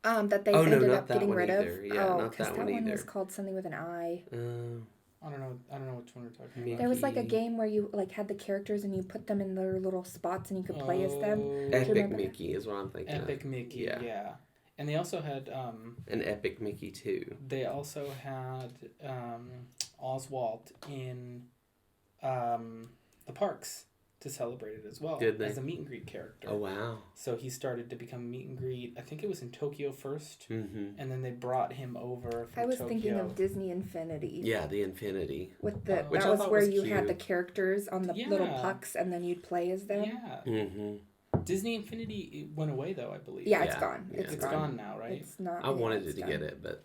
That they Oh, no, ended not up that getting one rid either. of. Yeah, Oh, not because that that one one either. was called something with an I. I don't know which one we're talking about. There was like a Mickey. game where you like had the characters and you put them in their little spots and you could play as them. Oh, Do you Epic remember that? Mickey is what I'm thinking of. Epic Mickey, yeah. And they also had An Epic Mickey too. They also had Oswald in the parks to celebrate it as well. Did they? As a meet and greet character. Oh wow. So he started to become meet and greet. I think it was in Tokyo first, Mm-hmm. and then they brought him over from I was Tokyo. thinking of Disney Infinity. Yeah, the Infinity. With the Which that I was thought where was you cute. had the characters on the little Yeah. pucks and then you'd play as them. Yeah. Mm-hmm. Disney Infinity went away though, I believe. Yeah, it's Yeah, gone. yeah. It's It's gone now, right? It's not. I wanted it's to done. get it, but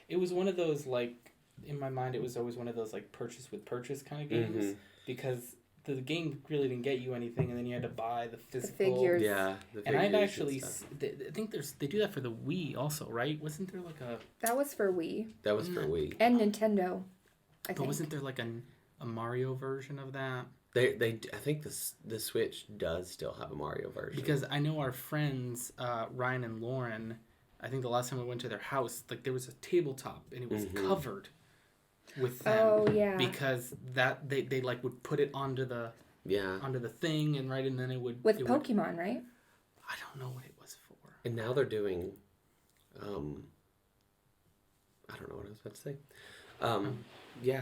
It was one of those, like, in my mind, it was always one of those, like, purchase with purchase kind of games. Mhm. Because the game really didn't get you anything, and then you had to buy the physical. figures. yeah. The And I've figures actually, stuff. I think they do that for the Wii also, right? Wasn't there like a, That was for Wii That was for Wii. and Nintendo. I but think. wasn't there like a Mario version of that? They I think the Switch does still have a Mario version. Because I know our friends, Ryan and Lauren, I think the last time we went to their house, like there was a tabletop and it was covered with them. Oh yeah. Because that they like would put it onto the yeah. thing and and then it would With it Pokemon, right? I don't know what it was for. And now they're doing I don't know what I was about to say. Yeah,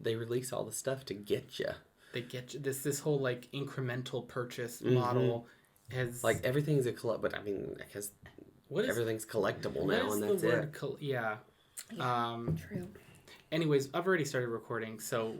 they release all the stuff to get you. They get you, this whole like incremental purchase model has Like everything's a collect, but I mean, I guess what is everything's collectible what now, is and the that's word it. yeah. True. Anyways, I've already started recording, so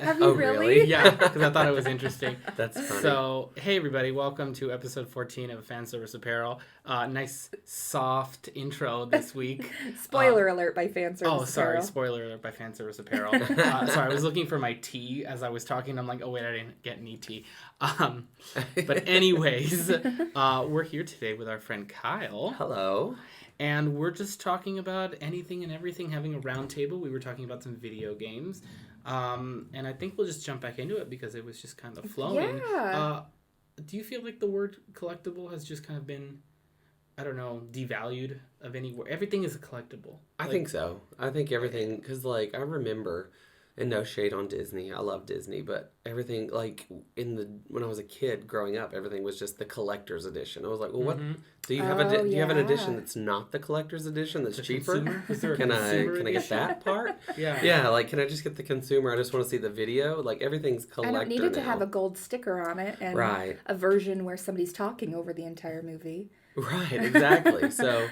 Have you Oh, really? really? yeah, because I thought it was interesting. That's funny. So, hey everybody, welcome to episode 14 of Fan Service Apparel. Nice soft intro this week. Spoiler alert by Fan Service Oh, sorry, Apparel. spoiler alert by Fan Service Apparel. Sorry, I was looking for my tea as I was talking. I'm like, oh wait, I didn't get any tea. But anyways, we're here today with our friend Kyle. Hello. And we're just talking about anything and everything, having a round table. We were talking about some video games. And I think we'll just jump back into it because it was just kind of flowing. Yeah. Do you feel like the word collectible has just kind of been, I don't know, devalued of any word? Everything is a collectible. I think so. I think everything, because like I remember, and no shade on Disney, I love Disney, but everything like when I was a kid growing up, everything was just the collector's edition. I was like, well, what do you have? Do you have an edition that's not the collector's edition that's cheaper? Is there a Can consumer I get edition? that part? Yeah. Yeah, like can I just get the consumer? I just want to see the video. Like everything's I collector don't need it to now. have a gold sticker on it and Right. a version where somebody's talking over the entire movie. Right, exactly. so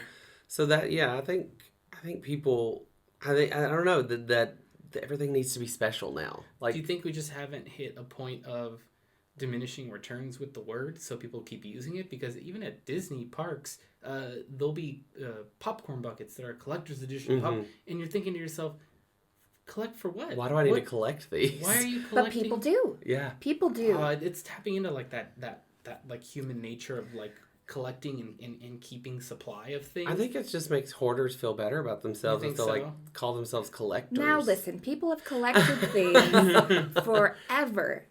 that I think people I don't know that everything needs to be special now. Like, Do you think we just haven't hit a point of diminishing returns with the word, so people keep using it? Because even at Disney parks, there'll be popcorn buckets that are collector's edition pop, and you're thinking to yourself, collect for what? why do I need to collect these? Why are you But collecting? people do. Yeah. People do. It's tapping into like that like human nature of like collecting and keeping supply of things. I think it just makes hoarders feel better about themselves You if think they like so? call themselves collectors. Now listen, people have collected things forever.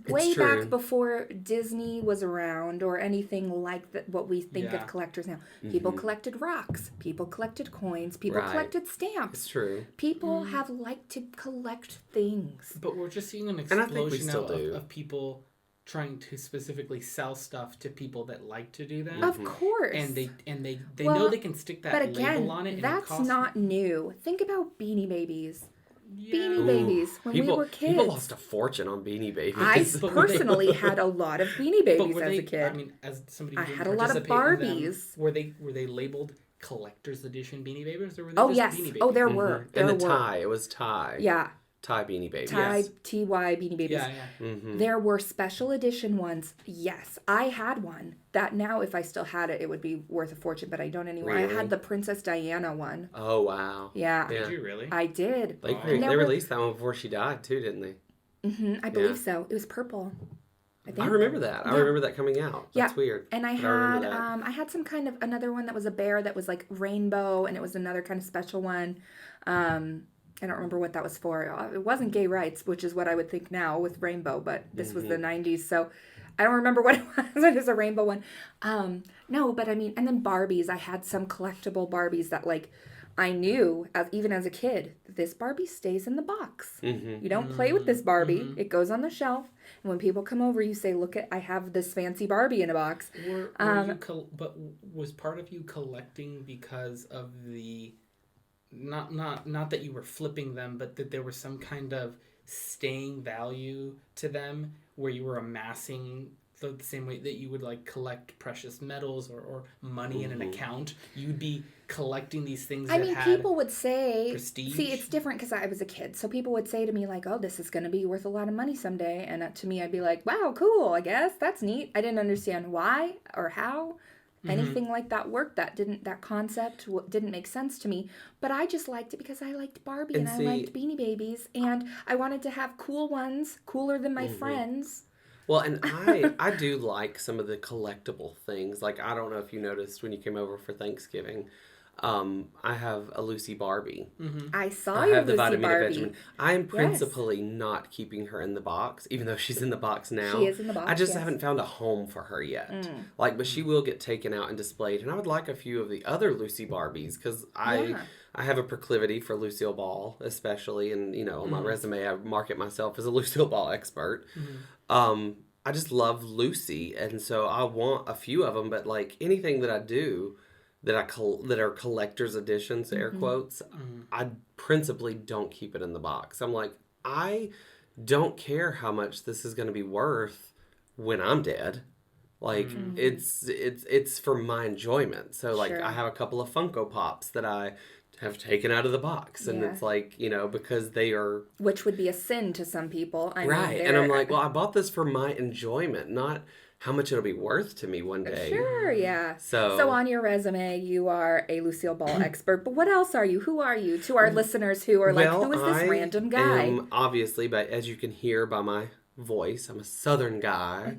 Way true. back before Disney was around or anything like that, what we think Yeah. of collectors now. People collected rocks. People collected coins. People Right. collected stamps. It's true. People have liked to collect things. But we're just seeing an And I think we explosion still now do. of people trying to specifically sell stuff to people that like to do that. Of course. And they Well, know they can stick that But again, label on it. And that's it costs not new. Think about Beanie Babies. Yeah. Beanie Babies. When people, we were kids. people lost a fortune on Beanie Babies. I But were they- personally had a lot of Beanie But Babies were as they, a kid. I mean, as somebody who I didn't had a lot of participate in them, Barbies. were they labeled collector's edition Beanie Babies, or were they Oh just yes. Beanie Babies? Oh, there were. There and the were. tie, it was tie. Yeah. Tie Beanie Babies. Ty Yes. TY Beanie Babies. Yeah, yeah. There were special edition ones. Yes, I had one. That now, if I still had it, it would be worth a fortune, but I don't anymore. I Really? had the Princess Diana one. Oh wow. Yeah. Yeah. Did you really? I did. They, Oh. they There were- released that one before she died too, didn't they? I believe so. It was purple. I think. I remember that. I Yeah. remember that coming out. That's Yeah. weird. And I But remember had that. I had some kind of another one that was a bear that was like rainbow, and it was another kind of special one. I don't remember what that was for. It wasn't gay rights, which is what I would think now with rainbow, but this was the 90s. So I don't remember what it was. It was a rainbow one. No, but I mean, and then Barbies. I had some collectible Barbies that like I knew, even as a kid, this Barbie stays in the box. You don't play with this Barbie. It goes on the shelf. And when people come over, you say, look, I have this fancy Barbie in a box. But was part of you collecting because of the, not that you were flipping them, but that there was some kind of staying value to them where you were amassing the same way that you would like collect precious metals or money in an account, you'd be collecting these things that had people would say prestige. See, it's different because I was a kid, so people would say to me like, oh, this is going to be worth a lot of money someday, and to me I'd be like, wow, cool, I guess that's neat. I didn't understand why or how anything like that worked. That concept didn't make sense to me, but I just liked it because I liked Barbie and I liked Beanie Babies, and I wanted to have cool ones, cooler than my friends. Well, and I do like some of the collectible things. Like, I don't know if you noticed when you came over for Thanksgiving, I have a Lucy Barbie. I saw I your have the Lucy Vitamina Barbie. Benjamin. I am principally not keeping her in the box, even though she's in the box now. She is in the box, I just yes. haven't found a home for her yet. Like, but she will get taken out and displayed. And I would like a few of the other Lucy Barbies, because I have a proclivity for Lucille Ball, especially. And, you know, on my resume, I market myself as a Lucille Ball expert. I just love Lucy, and so I want a few of them. But like anything that I do, that are collector's editions, air quotes, I principally don't keep it in the box. I'm like, I don't care how much this is going to be worth when I'm dead. Like it's for my enjoyment. So like I have a couple of Funko Pops that I have taken out of the box, and it's like, you know, because they are, which would be a sin to some people. I mean, and I'm like, well, I bought this for my enjoyment, not how much it'll be worth to me one day. Sure, yeah. So on your resume, you are a Lucille Ball expert, but what else are you? Who are you? To our listeners who are like, who is this random guy? Obviously, but as you can hear by my voice, I'm a Southern guy.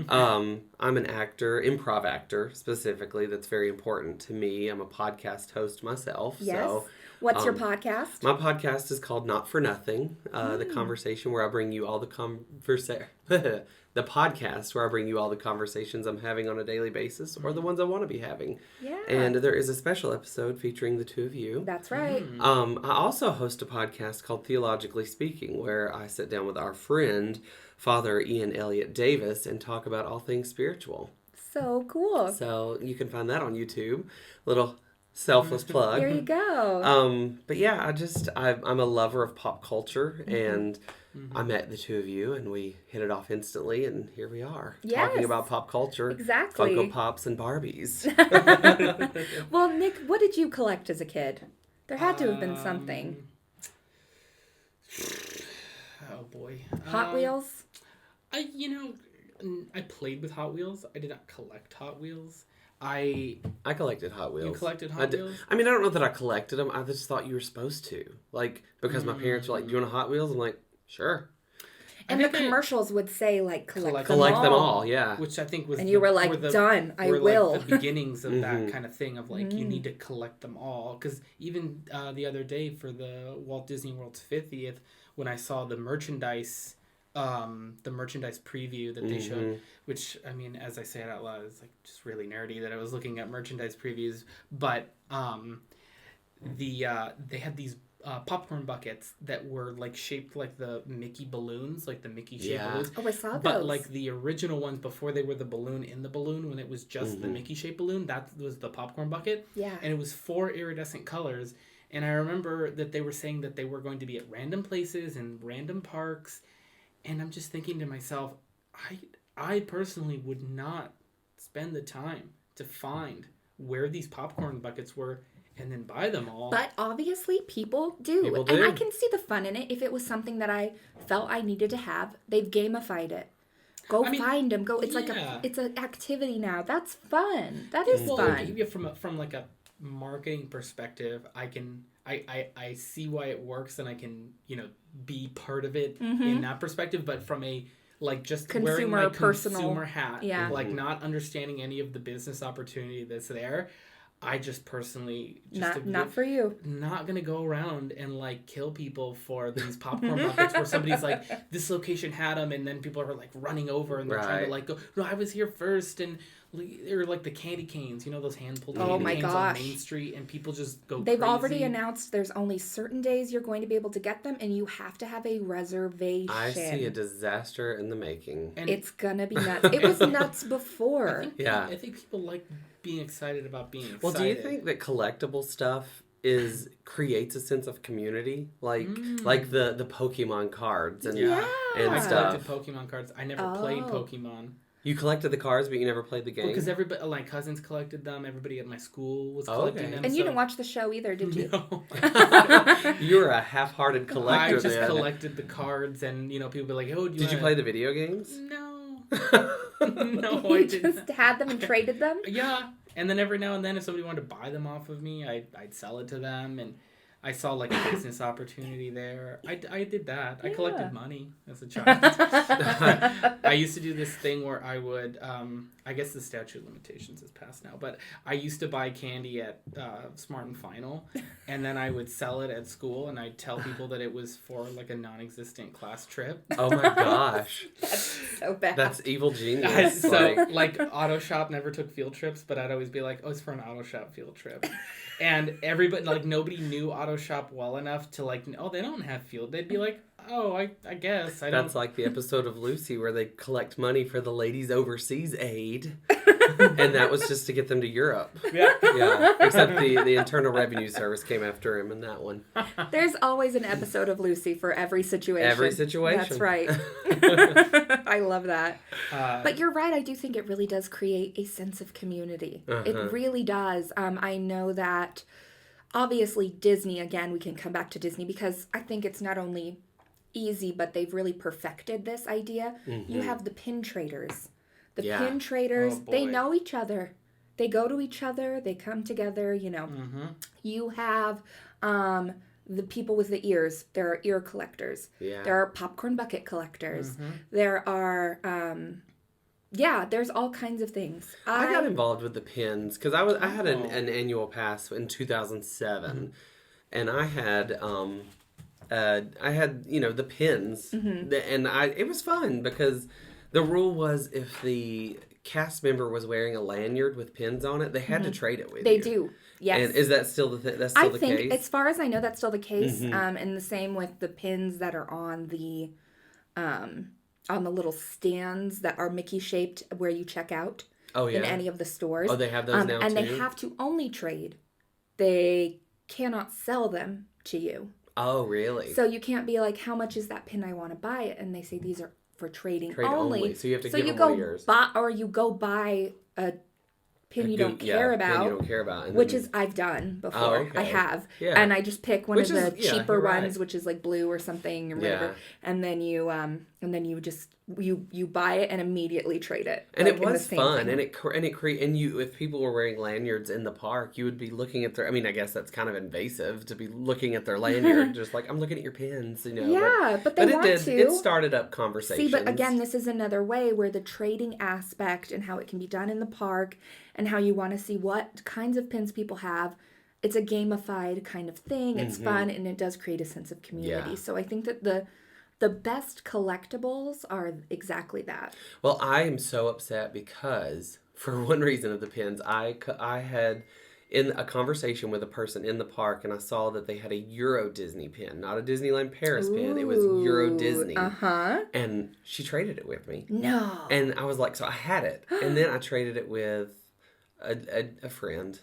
I'm an actor, improv actor specifically. That's very important to me. I'm a podcast host myself. Yes. So, what's your podcast? My podcast is called Not For Nothing. The conversation where I bring you all the the podcast where I bring you all the conversations I'm having on a daily basis, or the ones I want to be having. Yeah. And there is a special episode featuring the two of you. That's right. I also host a podcast called Theologically Speaking, where I sit down with our friend, Father Ian Elliott Davis, and talk about all things spiritual. So cool. So you can find that on YouTube. Little selfless plug. There you go. But yeah, I'm a lover of pop culture, and I met the two of you, and we hit it off instantly, and here we are talking about pop culture, exactly, Funko Pops and Barbies. Well, Nick, what did you collect as a kid? There had to have been something. Oh boy, Hot Wheels. I played with Hot Wheels. I did not collect Hot Wheels. I collected Hot Wheels. You collected Hot Wheels? I mean, I don't know that I collected them. I just thought you were supposed to. Like, because my parents were like, do you want a Hot Wheels? I'm like, sure. And the commercials would say, like, collect them all, yeah. Which I think was... And you were like, done, I will. Like the beginnings of that kind of thing of, like, you need to collect them all. Because even the other day for the Walt Disney World's 50th, when I saw the merchandise preview that they showed, which, I mean, as I say it out loud, it's like just really nerdy that I was looking at merchandise previews, but they had these popcorn buckets that were like shaped like the Mickey balloons, like the Mickey shaped balloons. Oh, I saw those. But like the original ones before they were the balloon in the balloon, when it was just the Mickey shaped balloon, that was the popcorn bucket. Yeah. And it was 4 iridescent colors. And I remember that they were saying that they were going to be at random places and random parks. And I'm just thinking to myself, I personally would not spend the time to find where these popcorn buckets were and then buy them all. But obviously people do. And I can see the fun in it. If it was something that I felt I needed to have, they've gamified it. Find them. It's like it's an activity now. That's fun. That is fun. From like a marketing perspective, I see why it works, and I can, be part of it in that perspective, but from a like just wearing my consumer hat, like not understanding any of the business opportunity that's there, I just personally not for you. Not gonna go around and like kill people for these popcorn buckets where somebody's like, this location had them, and then people are like running over and they're trying to like go, no, I was here first, and or like the candy canes, you know, those hand pulled candy canes on Main Street, and people just go. They've crazy. Already announced there's only certain days you're going to be able to get them, and you have to have a reservation. I see a disaster in the making. And it's gonna be nuts. It was nuts before. I think people like being excited about being excited. Well, do you think that collectible stuff creates a sense of community, like the Pokemon cards and stuff? I collected Pokemon cards. I never played Pokemon. You collected the cards, but you never played the game? Because everybody, my cousins collected them. Everybody at my school was collecting them. And you didn't watch the show either, did you? No. You were a half-hearted collector. I just collected the cards, and people be like, "Oh, did you play the video games?" No, no, I didn't. Just had them and traded them. Yeah, and then every now and then, if somebody wanted to buy them off of me, I'd sell it to them, and I saw like a business opportunity there. I did that. I collected money as a child. I used to do this thing where I would, I guess the statute of limitations is passed now, but I used to buy candy at Smart and Final, and then I would sell it at school, and I'd tell people that it was for like a non-existent class trip. Oh my gosh. That's so bad. That's evil genius. So like Auto Shop never took field trips, but I'd always be like, oh, it's for an Auto Shop field trip. And everybody, like, nobody knew Auto Shop well enough to, like, oh, they don't have field. They'd be like, oh, I guess. That's like the episode of Lucy where they collect money for the ladies' overseas aid. And that was just to get them to Europe. Yeah. Except the Internal Revenue Service came after him in that one. There's always an episode of Lucy for every situation. Every situation. That's right. I love that. But you're right. I do think it really does create a sense of community. It really does. I know that obviously Disney, again, we can come back to Disney because I think it's not only easy, but they've really perfected this idea. You have the pin traders. The pin traders, they know each other. They go to each other. They come together, You have the people with the ears. There are ear collectors. Yeah. There are popcorn bucket collectors. There are, there's all kinds of things. I got involved with the pins because I had an annual pass in 2007, and I had the pins, and it was fun because the rule was if the cast member was wearing a lanyard with pins on it, they had to trade it with you. They do, yes. And is that still that's still the case? I think, as far as I know, that's still the case. And the same with the pins that are on the little stands that are Mickey shaped where you check out. Oh, yeah. In any of the stores. Oh, they have those now and too? They have to only trade. They cannot sell them to you. Oh, really? So you can't be like, how much is that pin? I want to buy it. And they say these are for trading only. So you have to give them one of yours. Or you go buy a pin you don't care about. Pin you don't care about. Which is, I've done before. Oh, okay. I have. Yeah. And I just pick one of the cheaper ones, which is like blue or something or whatever. Yeah. And then you just you buy it and immediately trade it. And it was fun. And if people were wearing lanyards in the park, you would be looking at their, I mean, I guess that's kind of invasive to be looking at their lanyard, just like, I'm looking at your pins, Yeah, but they want to. It started up conversations. See, but again, this is another way where the trading aspect and how it can be done in the park and how you want to see what kinds of pins people have. It's a gamified kind of thing. It's fun, and it does create a sense of community. Yeah. So I think that the best collectibles are exactly that. Well, I am so upset because, for one reason of the pins, I had in a conversation with a person in the park, and I saw that they had a Euro Disney pin, not a Disneyland Paris pin. It was Euro Disney. And she traded it with me. No. And I was like, so I had it. And then I traded it with a friend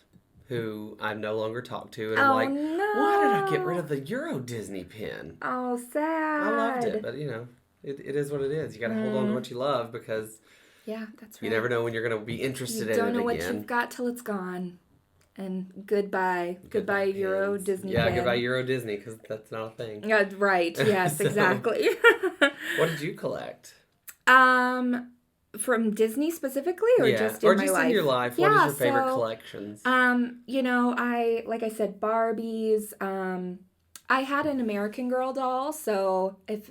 who I no longer talk to, and I'm like, why did I get rid of the Euro Disney pin? Oh, sad. I loved it, but it is what it is. You got to hold on to what you love because that's right. You never know when you're going to be interested in it again. You don't know what you've got till it's gone. And goodbye Euro Disney pin. Goodbye Euro Disney, because that's not a thing. Yeah, right. Yes, exactly. What did you collect? From Disney specifically, or just in my life? Or just in your life. What is your favorite collections? Like I said, Barbies. I had an American Girl doll, so if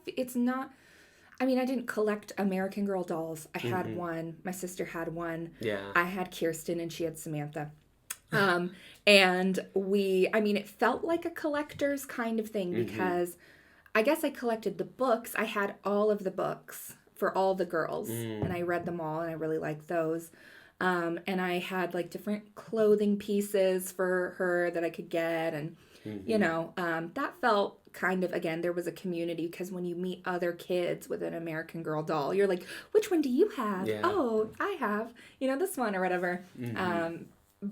it's not. I mean, I didn't collect American Girl dolls. I had one. My sister had one. Yeah. I had Kirsten, and she had Samantha. And it felt like a collector's kind of thing because I guess I collected the books. I had all of the books for all the girls and I read them all and I really liked those. And I had like different clothing pieces for her that I could get. And, that felt kind of, again, there was a community because when you meet other kids with an American Girl doll, you're like, which one do you have? Yeah. Oh, I have, this one or whatever.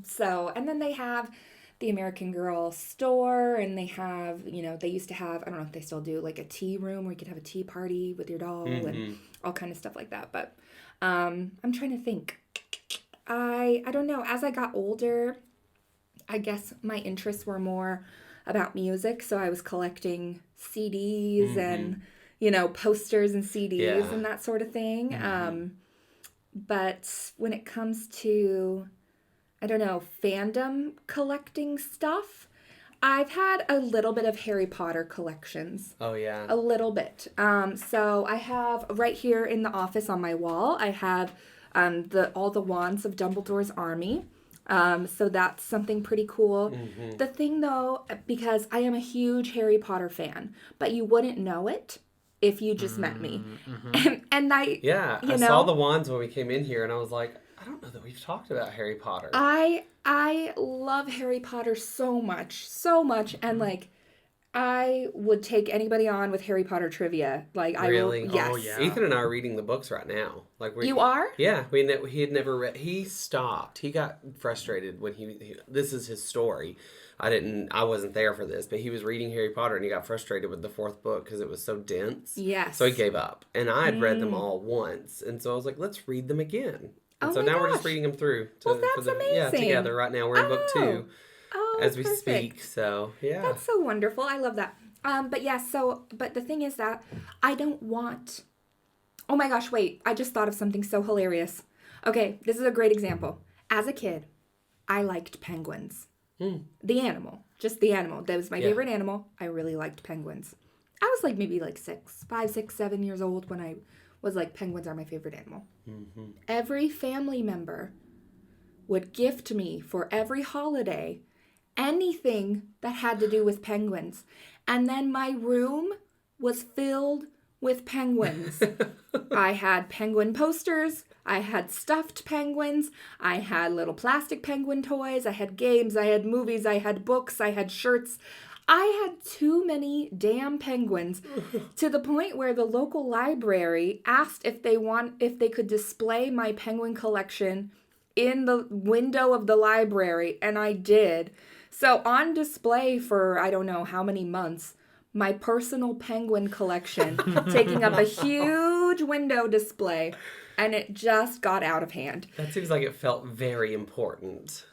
So, and then they have the American Girl store and they have, they used to have, I don't know if they still do, like a tea room where you could have a tea party with your doll and all kind of stuff like that. But I'm trying to think. I don't know. As I got older, I guess my interests were more about music. So I was collecting CDs and, posters and CDs and that sort of thing. But when it comes to, I don't know, fandom collecting stuff, I've had a little bit of Harry Potter collections. Oh, yeah. A little bit. So I have right here in the office on my wall, I have all the wands of Dumbledore's army. So that's something pretty cool. The thing though, because I am a huge Harry Potter fan, but you wouldn't know it if you just met me. And I saw the wands when we came in here and I was like, I don't know that we've talked about Harry Potter. I love Harry Potter so much. And like, I would take anybody on with Harry Potter trivia. Like, really? I will, yes. Oh, yeah. Ethan and I are reading the books right now. Like you are? Yeah, he had never read. He stopped. He got frustrated when this is his story. I wasn't there for this, but he was reading Harry Potter and he got frustrated with the fourth book because it was so dense. Yes. So he gave up. And I had read them all once. And so I was like, let's read them again. And so now we're just reading them through. That's amazing. Yeah, together right now. We're in book 2 as we perfect. speak. So, yeah. That's so wonderful. I love that. But the thing is that I don't want... Oh my gosh, wait. I just thought of something so hilarious. Okay, this is a great example. As a kid, I liked penguins. The animal. Just the animal. That was my favorite animal. I really liked penguins. I was like maybe like 5, 6, 7 years old when I was like, penguins are my favorite animal. Every family member would gift me for every holiday anything that had to do with penguins. And then my room was filled with penguins. I had penguin posters. I had stuffed penguins. I had little plastic penguin toys. I had games. I had movies. I had books. I had shirts. I had too many damn penguins to the point where the local library asked if they could display my penguin collection in the window of the library, and I did. So on display for I don't know how many months, my personal penguin collection taking up a huge window display, and it just got out of hand. That seems like it felt very important.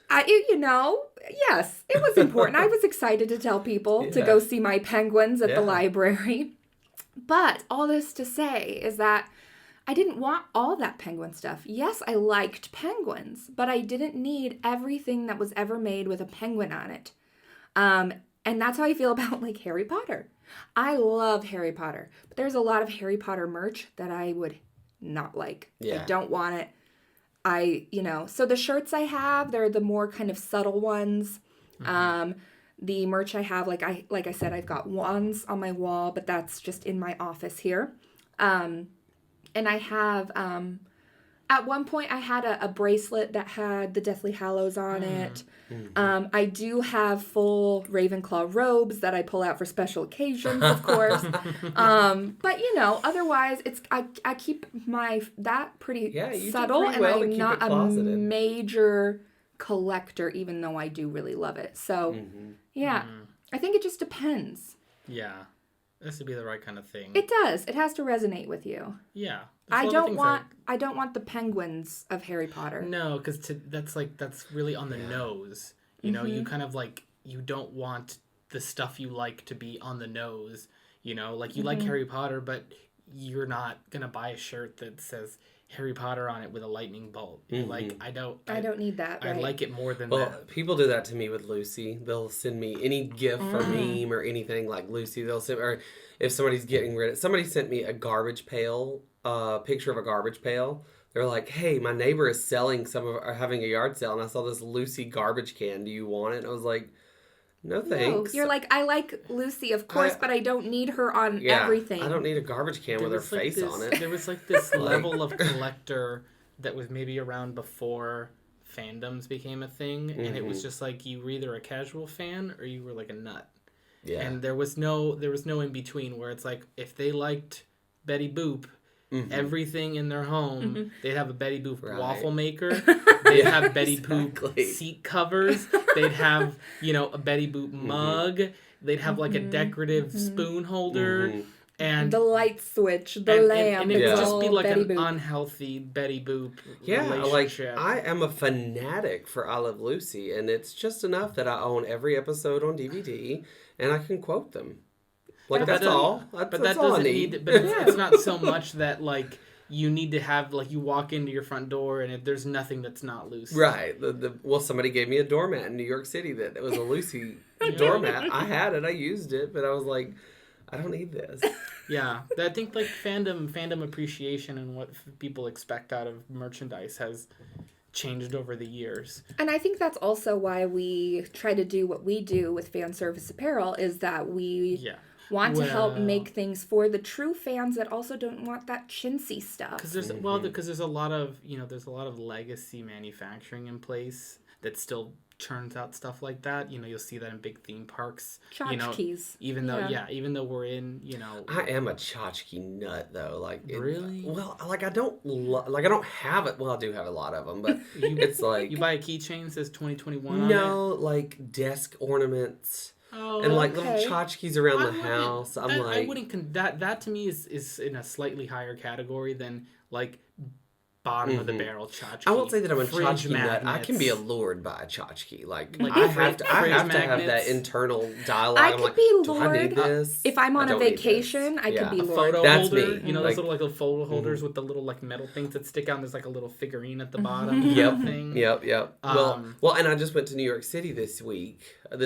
Yes, it was important. I was excited to tell people to go see my penguins at the library. But all this to say is that I didn't want all that penguin stuff. Yes, I liked penguins, but I didn't need everything that was ever made with a penguin on it. And that's how I feel about like Harry Potter. I love Harry Potter, but there's a lot of Harry Potter merch that I would not like. Yeah. I don't want it. So the shirts I have, they're the more kind of subtle ones. The merch I have, like I said, I've got wands on my wall, but that's just in my office here. And I have, at one point I had a bracelet that had the Deathly Hallows on it. I do have full Ravenclaw robes that I pull out for special occasions, of course. But otherwise I keep that pretty subtle, pretty well and to I'm keep it not a closeted. Major collector, even though I do really love it. So I think it just depends. Yeah. It has to be the right kind of thing. It does. It has to resonate with you. Yeah. I don't want the penguins of Harry Potter. No, because that's really on the nose. You know, you kind of like, you don't want the stuff you like to be on the nose. You know, like you like Harry Potter, but you're not gonna buy a shirt that says Harry Potter on it with a lightning bolt. Like, I don't need that. Right? I like it more than that. Well, people do that to me with Lucy. They'll send me any gift or meme or anything like Lucy. They'll send, or if somebody's getting rid of, somebody sent me a garbage pail, picture of a garbage pail. they're like, hey, my neighbor is selling or having a yard sale, and I saw this Lucy garbage can. Do you want it? And I was like, no, thanks. No. You're like, I like Lucy, of course, but I don't need her on everything. I don't need a garbage can with her face on it. There was like this level of collector that was maybe around before fandoms became a thing, and it was just like you were either a casual fan or you were like a nut. Yeah. And there was no in between where it's like if they liked Betty Boop, everything in their home, they'd have a Betty Boop waffle maker. They'd have Betty Boop seat covers. They'd have, a Betty Boop mug. They'd have like a decorative spoon holder. And the light switch, the lamp. And it would just be like an unhealthy Betty Boop relationship. Like, I am a fanatic for I Love Lucy, and it's just enough that I own every episode on DVD, and I can quote them. Like, that's all. But that doesn't need. But it's not so much that, like, you need to have, like, you walk into your front door and there's nothing that's not Lucy. Right. Well, somebody gave me a doormat in New York City that was a Lucy doormat. I had it. I used it. But I was like, I don't need this. Yeah. I think, like, fandom appreciation and what people expect out of merchandise has changed over the years. And I think that's also why we try to do what we do with Fan Service Apparel is that we want to help make things for the true fans that also don't want that chintzy stuff. Because there's a lot of legacy manufacturing in place that still churns out stuff like that. You'll see that in big theme parks. Tchotchkes. Even though we're in, I am a tchotchke nut though. Like really? I don't have it. Well, I do have a lot of them, but it's like you buy a keychain that says 2021 on it? Like desk ornaments. Oh, and like little tchotchkes around the house. I wouldn't. That to me is in a slightly higher category than like bottom of the barrel tchotchke. I won't say that I'm a tchotchke nut. I can be allured by a tchotchke. Like I have to have that internal dialogue. I could be lured. Do I need this? If I'm on a vacation, I could be lured. Photo holder. Me. Those little like photo holders with the little like metal things that stick out. And there's like a little figurine at the bottom. Yep. Well, and I just went to New York City this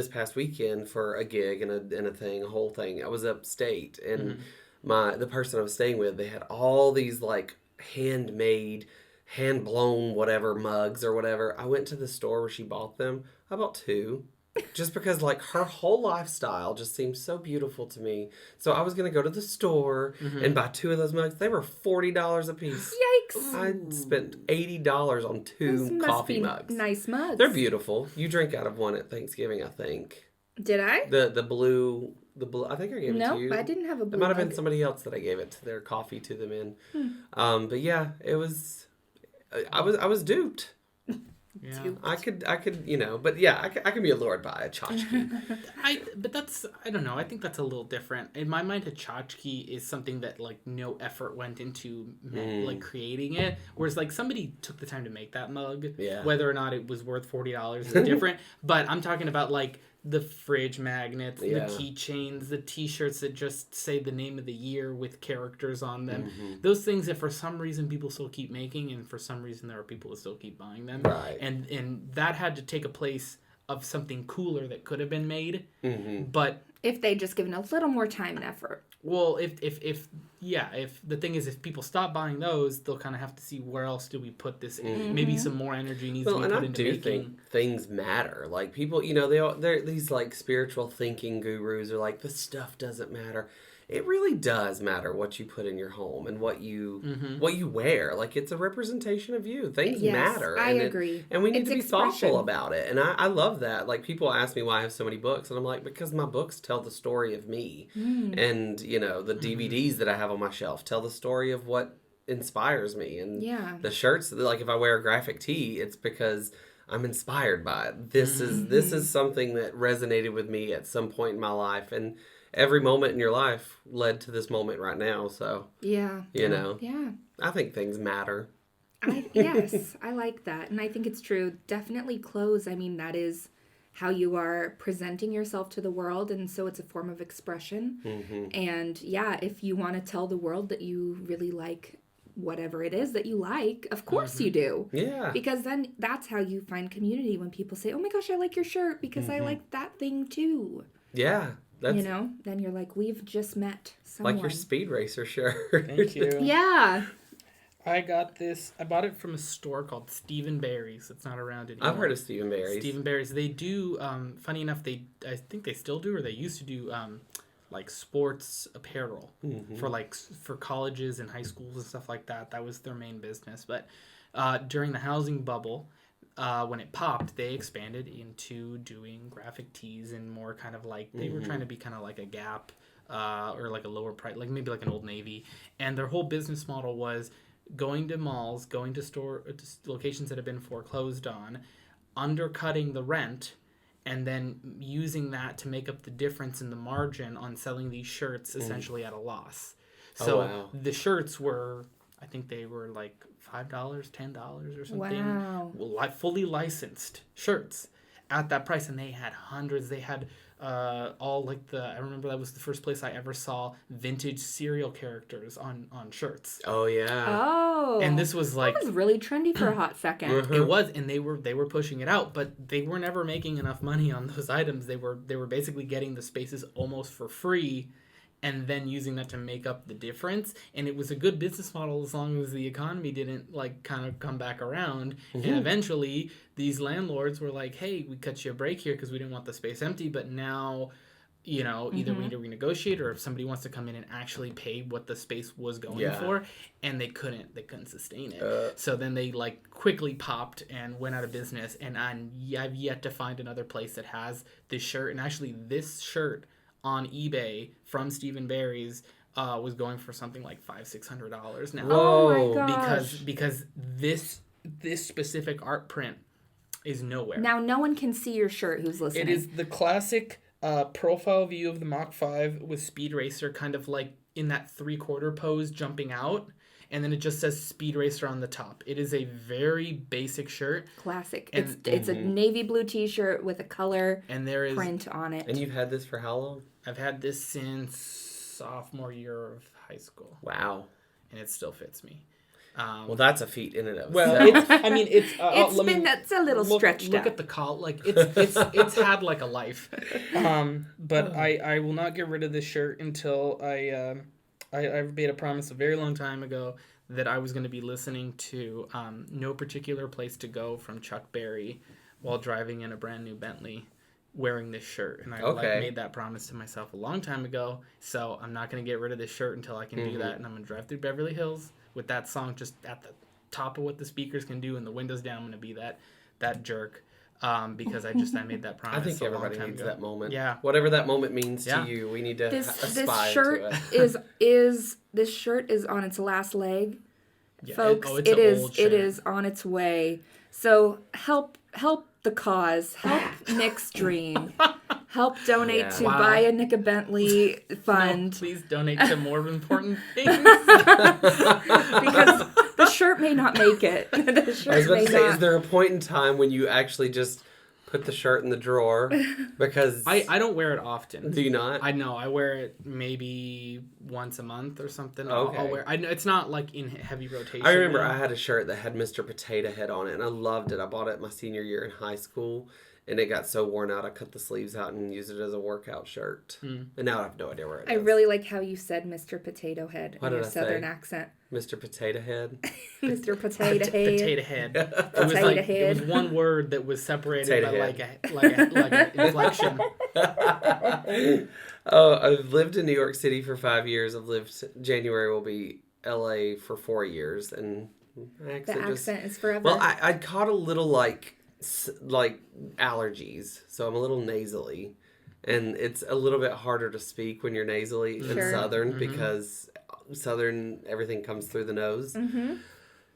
past weekend for a gig and a whole thing. I was upstate, and the person I was staying with, they had all these like handmade, hand-blown whatever mugs or whatever. I went to the store where she bought them. I bought 2 just because like her whole lifestyle just seemed so beautiful to me. So I was going to go to the store and buy 2 of those mugs. They were $40 a piece. Yikes. I spent $80 on 2 coffee mugs. Nice mugs. They're beautiful. You drink out of one at Thanksgiving, I think. Did I? The blue, I think I gave it to you. No, I didn't have a blue. It might have been somebody else that I gave it to their coffee to them in. But yeah, it was. I was duped. Yeah, I could, but yeah, I can be allured by a tchotchke. But that's, I don't know. I think that's a little different. In my mind, a tchotchke is something that like no effort went into like creating it. Whereas like somebody took the time to make that mug. Yeah. Whether or not it was worth $40 is different. But I'm talking about like the fridge magnets, the keychains, the T-shirts that just say the name of the year with characters on them. Those things that for some reason people still keep making, and for some reason there are people that still keep buying them. Right. And that had to take a place of something cooler that could have been made. But if they'd just given a little more time and effort. Well, if the thing is, if people stop buying those, they'll kind of have to see where else do we put this in. Maybe some more energy needs to be put into making. Think things matter. Like people, they're these like spiritual thinking gurus are like, this stuff doesn't matter. It really does matter what you put in your home and what you wear. Like it's a representation of you. Things matter. I agree. And we need to be thoughtful about it. And I love that. Like people ask me why I have so many books, and I'm like, because my books tell the story of me. And the DVDs that I have on my shelf tell the story of what inspires me. And the shirts, like if I wear a graphic tee, it's because I'm inspired by it. This is something that resonated with me at some point in my life, and every moment in your life led to this moment right now. So I think things matter. Yes, I like that, and I think it's true. Definitely clothes. I mean, that is how you are presenting yourself to the world, and so it's a form of expression. And if you want to tell the world that you really like whatever it is that you like, of course you do. Yeah. Because then that's how you find community, when people say, oh my gosh, I like your shirt because I like that thing too. Yeah. Then you're like, we've just met someone. Like your Speed Racer shirt. Thank you. Yeah. I got this. I bought it from a store called Stephen Barry's. It's not around anymore. I've heard of Stephen Barry's. Stephen Barry's. They do. Funny enough, I think they still do, or they used to do, like sports apparel for colleges and high schools and stuff like that. That was their main business. But during the housing bubble, when it popped, they expanded into doing graphic tees and more kind of like they were trying to be kind of like a Gap. Or like a lower price, like maybe like an Old Navy, and their whole business model was going to malls, going to locations that have been foreclosed on, undercutting the rent, and then using that to make up the difference in the margin on selling these shirts essentially at a loss. So the shirts were, I think they were like $5, $10 or something. Wow. Fully licensed shirts at that price, and they had hundreds. They had all like I remember that was the first place I ever saw vintage serial characters on shirts. Oh yeah. Oh. And this was like that was really trendy for a hot second. It was, and they were pushing it out, but they were never making enough money on those items. They were basically getting the spaces almost for free, and then using that to make up the difference. And it was a good business model as long as the economy didn't like kind of come back around. And eventually these landlords were like, hey, we cut you a break here because we didn't want the space empty. But now, either we need to renegotiate, or if somebody wants to come in and actually pay what the space was going for, and they couldn't sustain it. So then they like quickly popped and went out of business. And I've yet to find another place that has this shirt. And actually this shirt on eBay from Stephen Barry's was going for something like $500-$600 now. Oh my gosh. Because this specific art print is nowhere. Now no one can see your shirt who's listening. It is the classic profile view of the Mach 5 with Speed Racer kind of like in that 3/4 pose jumping out. And then it just says Speed Racer on the top. It is a very basic shirt. Classic. And it's a navy blue t-shirt with a color print on it. And you've had this for how long? I've had this since sophomore year of high school. Wow. And it still fits me. Well, that's a feat in and of itself. That's a little stretched out. Look at the collar. Like it's had like a life. But I will not get rid of this shirt until I made a promise a very long time ago that I was going to be listening to No Particular Place to Go from Chuck Berry while driving in a brand new Bentley wearing this shirt. And I made that promise to myself a long time ago. So I'm not going to get rid of this shirt until I can do that. And I'm going to drive through Beverly Hills with that song just at the top of what the speakers can do and the windows down. I'm going to be that jerk. Because I made that promise. I think everybody needs that moment. Yeah. Whatever that moment means to you, we need to aspire to it. This shirt is on its last leg. Yeah, folks. It is on its way. So help the cause. Help Nick's dream. Help donate to Buy a Nick a Bentley fund. No, please donate to more important things. Because the shirt may not make it. The shirt I was about to say, is there a point in time when you actually just put the shirt in the drawer? Because I don't wear it often. Do you not? I know. I wear it maybe once a month or something. Okay. I'll wear. It's not like in heavy rotation. I remember I had a shirt that had Mr. Potato Head on it, and I loved it. I bought it my senior year in high school. And it got so worn out, I cut the sleeves out and used it as a workout shirt. And now I have no idea where it is. I really like how you said Mr. Potato Head in your southern accent. Mr. Potato Head? Mr. Potato Head. Potato Head. It was one word that was separated by like an inflection. I've lived in New York City for 5 years. January will be LA for 4 years. And the accent is forever. Well, I caught a little like allergies, so I'm a little nasally, and it's a little bit harder to speak when you're nasally in Southern because Southern everything comes through the nose.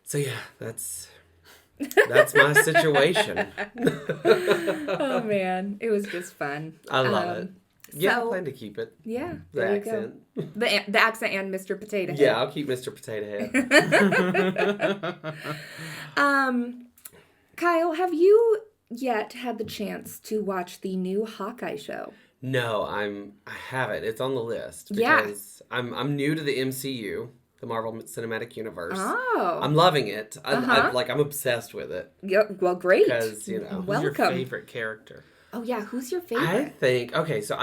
So yeah, that's my situation. Oh man, it was just fun. I love it. Yeah, I plan to keep it. Yeah, the accent. The accent and Mr. Potato Head. Yeah, I'll keep Mr. Potato Head. Kyle, have you yet had the chance to watch the new Hawkeye show? No, I haven't. It's on the list because I'm new to the MCU, the Marvel Cinematic Universe. Oh, I'm loving it. I'm obsessed with it. Yeah, well, great. Because Who's welcome. your favorite character? Oh yeah, who's your I favorite? think okay. So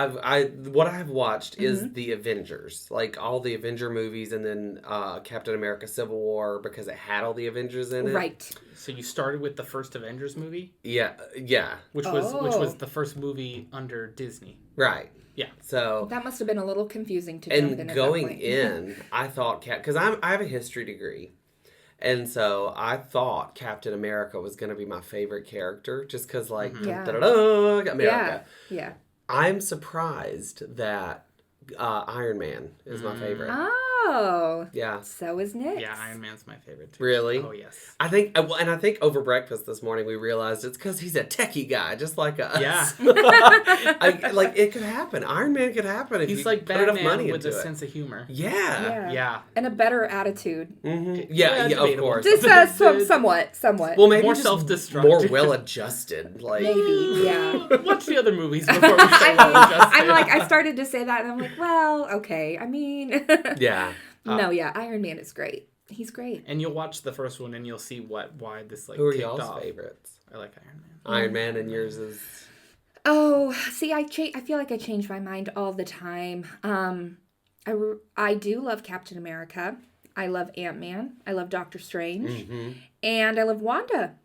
what I have watched is the Avengers, like all the Avenger movies, and then Captain America: Civil War because it had all the Avengers in it. Right. So you started with the first Avengers movie, Yeah. Yeah. which was the first movie under Disney. Right. Yeah. So That must have been a little confusing to jump in and at going that point. in, I thought because I have a history degree. And so I thought Captain America was going to be my favorite character just because, like, Yeah. America. Yeah. I'm surprised that Iron Man is my favorite. Oh. Yeah. So is Nick. Yeah, Iron Man's my favorite too. Really? Oh yes. I think, and I think over breakfast this morning we realized it's because he's a techie guy, just like us. Yeah. Like it could happen. Iron Man could happen if He's you like put enough money Batman with into a it. sense of humor. Yeah. Yeah. And a better attitude. Mm-hmm. Yeah, of debatable. course. Just somewhat. Well, maybe More just self-destructive. more well-adjusted. Like Maybe, yeah. Watch the other movies before we say well-adjusted. I'm like, I started to say that, and I'm like, well, okay. I mean, Yeah. no, yeah, Iron Man is great. He's great. And you'll watch the first one and you'll see why this like Who are kicked y'all's off. favorites? I like Iron Man. Iron Man, and yours is. Oh, see, I feel like I change my mind all the time. I do love Captain America. I love Ant-Man. I love Doctor Strange. Mm-hmm. And I love Wanda.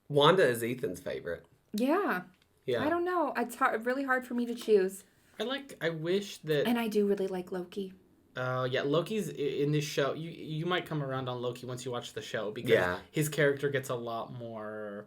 Wanda is Ethan's favorite. Yeah. Yeah. I don't know. It's really hard for me to choose. I wish that. And I do really like Loki. Yeah, Loki's in this show. You might come around on Loki once you watch the show because Yeah. his character gets a lot more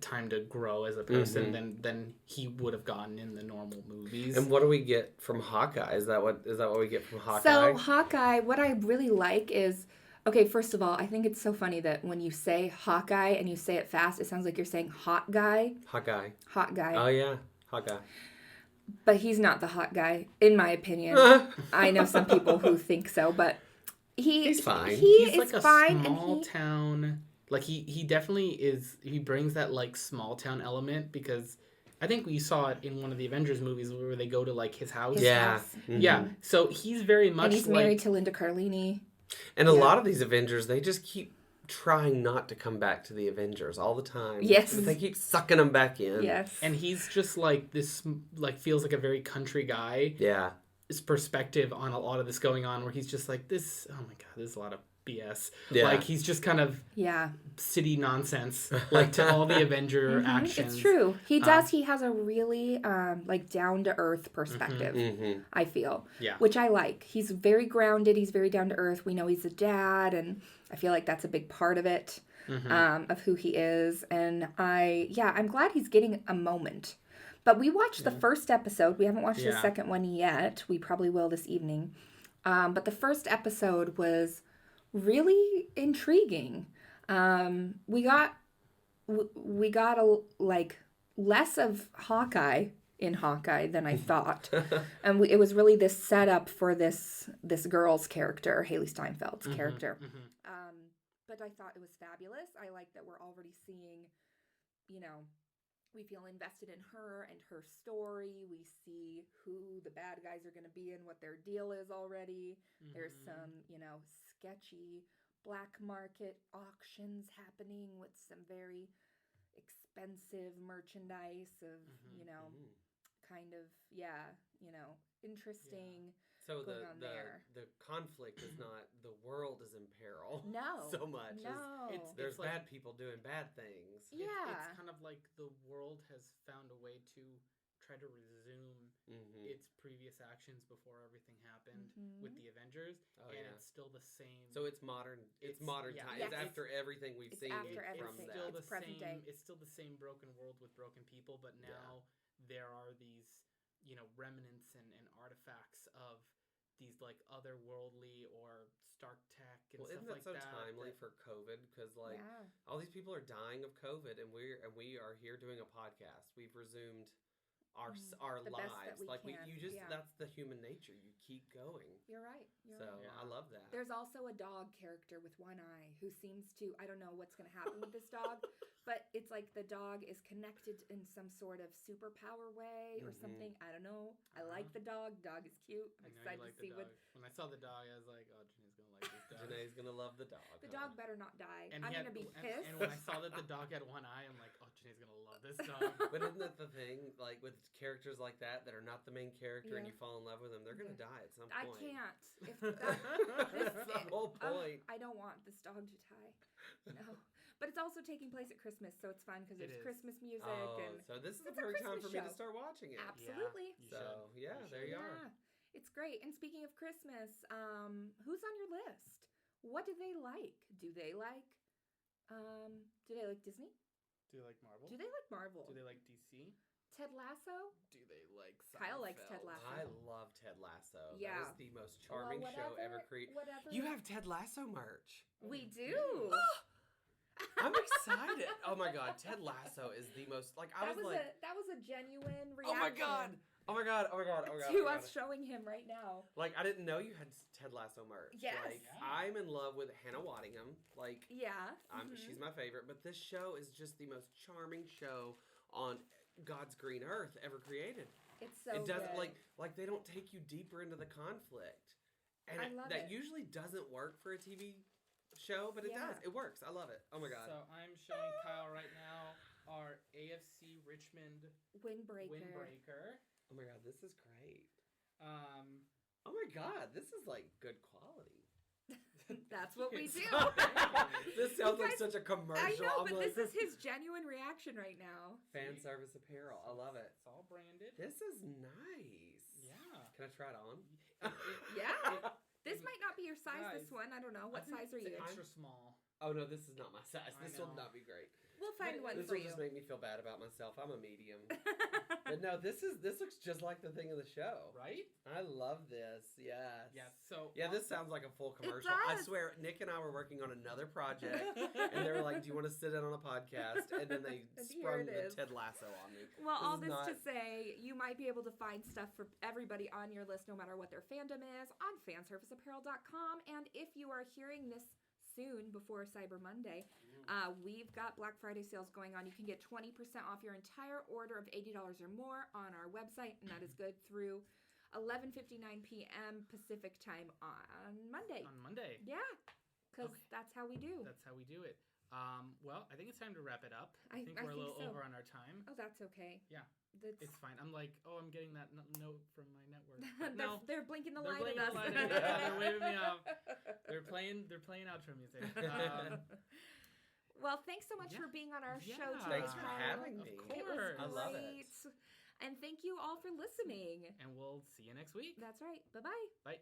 time to grow as a person than he would have gotten in the normal movies. And what do we get from Hawkeye? Is that what we get from Hawkeye? So Hawkeye, what I really like is, okay, first of all, I think it's so funny that when you say Hawkeye and you say it fast, it sounds like you're saying hot guy. Hawkeye. Hot guy. Oh yeah, Hawkeye. But he's not the hot guy, in my opinion. I know some people who think so, but he's fine. He's like a fine, small town. Like he definitely is. He brings that like small town element because I think we saw it in one of the Avengers movies where they go to like his house. Yeah. house. Mhm. Yeah. So he's very much And he's like, married to Linda Carlini. And a lot of these Avengers, they just keep trying not to come back to the Avengers all the time. Yes. They keep sucking them back in. Yes. and he's just like this, like feels like a very country guy. Yeah. His perspective on a lot of this going on, where he's just like this. Oh my god, there's a lot of BS. Yeah. Like he's just kind of Yeah. city nonsense, like to all the Avenger actions. It's true. He does. He has a really like down to earth perspective. Mm-hmm. I feel. Yeah. Which I like. He's very grounded. He's very down to earth. We know he's a dad, and I feel like that's a big part of it, of who he is. And I'm glad he's getting a moment. But we watched the first episode. We haven't watched the second one yet. We probably will this evening. But the first episode was really intriguing. We got a like less of Hawkeye in Hawkeye than I thought, and it was really this setup for this girl's character, Haley Steinfeld's character. But I thought it was fabulous. I like that we're already seeing, we feel invested in her and her story. We see who the bad guys are going to be and what their deal is already. There's some, sketchy black market auctions happening with some very expensive merchandise of, kind of, interesting. So going on there. the conflict is not the world is in peril. No. So much. No. There's It's like- bad people doing bad things. Yeah. It's kind of like the world has found a way to try to resume its previous actions before everything happened with the Avengers, it's still the same. So it's modern. It's modern time. Yes. It's after everything we've seen after from everything. that. Still the It's present same. day. It's still the same broken world with broken people, but now there are these, remnants and artifacts of these like otherworldly or Stark tech and Well, stuff isn't that like so that. timely for COVID? Because all these people are dying of COVID, and we are here doing a podcast. We've resumed our the best that lives. we Like can. that's the human nature. You keep going. You're right. I love that. There's also a dog character with one eye who seems to, I don't know what's going to happen with this dog, but it's like the dog is connected in some sort of superpower way or something. I don't know. I like the dog. Dog is cute. I'm I know you excited like to see the dog. When I saw the dog, I was like, oh, Jené's gonna like does. Janae's gonna love the dog. The dog better not die. And I'm he gonna had- be pissed. And when I saw that the dog had one eye, I'm like, oh, Janae's gonna love this dog. But isn't that the thing? Like with characters like that are not the main character, and Yeah. you fall in love with them, they're gonna die at some I point. can't. If That's the whole point. I don't want this dog to die. No, but it's also taking place at Christmas, so it's fun because It there's is. Christmas music Oh, and so this is the it's a perfect time Christmas for me to show. start watching it. Absolutely. You So should. yeah, You there should. you Yeah, are. it's great. And speaking of Christmas, who's on your list? What do they like? Do they like Disney? Do they like Marvel? Do they like Marvel? Do they like DC? Ted Lasso? Do they like Seinfeld? Kyle likes Ted Lasso. I love Ted Lasso. Yeah. That is the most charming Well, show ever created. Whatever. You have Ted Lasso merch. We do. I'm excited. Oh my god, Ted Lasso is the most like I That was was like, that was a genuine oh reaction. my god. Oh my god. Oh my god. Oh my god. To oh my us god. showing him right now. Like I didn't know you had Ted Lasso merch. Yes. Like Yeah. I'm in love with Hannah Waddingham. Like Yeah. she's my favorite, but this show is just the most charming show on God's green earth ever created. It's so It doesn't good. like they don't take you deeper into the conflict. And I love that it. usually doesn't work for a TV show, but it Yeah. does. It works. I love it. Oh my god. So I'm showing Kyle right now our AFC Richmond Windbreaker. windbreaker. Oh my god, this is great. Um, Oh my god, this is like good quality. That's what we do. This sounds like guys- such a commercial. I know, I'm but like, this is his genuine reaction right now. Fan Service Apparel. I love it. It's all branded. This is nice. Yeah. Can I try it on? Yeah. This might not be your size, Guys, this one. I don't know. What I think size are it's you? extra small. Oh no, this is not my size. I This will know. not be great. We'll find one This for will you. just make me feel bad about myself. I'm a medium. But no, this looks just like the thing in the show. Right? I love this. Yes. Yeah. So Yeah, this sounds like a full commercial. does. I swear, Nick and I were working on another project, and they were like, "Do you want to sit in on a podcast?" And then they here sprung it the is. Ted Lasso on me. Well, all is this not- to say, you might be able to find stuff for everybody on your list, no matter what their fandom is, on fanserviceapparel.com. And if you are hearing this soon before Cyber Monday, we've got Black Friday sales going on. You can get 20% off your entire order of $80 or more on our website, and that is good through 11:59 p.m. Pacific time on Monday. on Monday. Yeah, because Okay. that's how we do. That's how we do it. Well, I think it's time to wrap it up. I I think we're a think little so. over on our time. Oh, that's okay. Yeah, That's, it's fine. I'm like, oh, I'm getting that note from my network. they're, No, they're blinking the they're light playing at the us. light. They're waving me off. They're playing outro music. Well, thanks so much Yeah. for being on our Yeah. show today. Thanks for Kyle. having Of me. course. It was I love great. it. And thank you all for listening. And we'll see you next week. That's right. Bye-bye. Bye.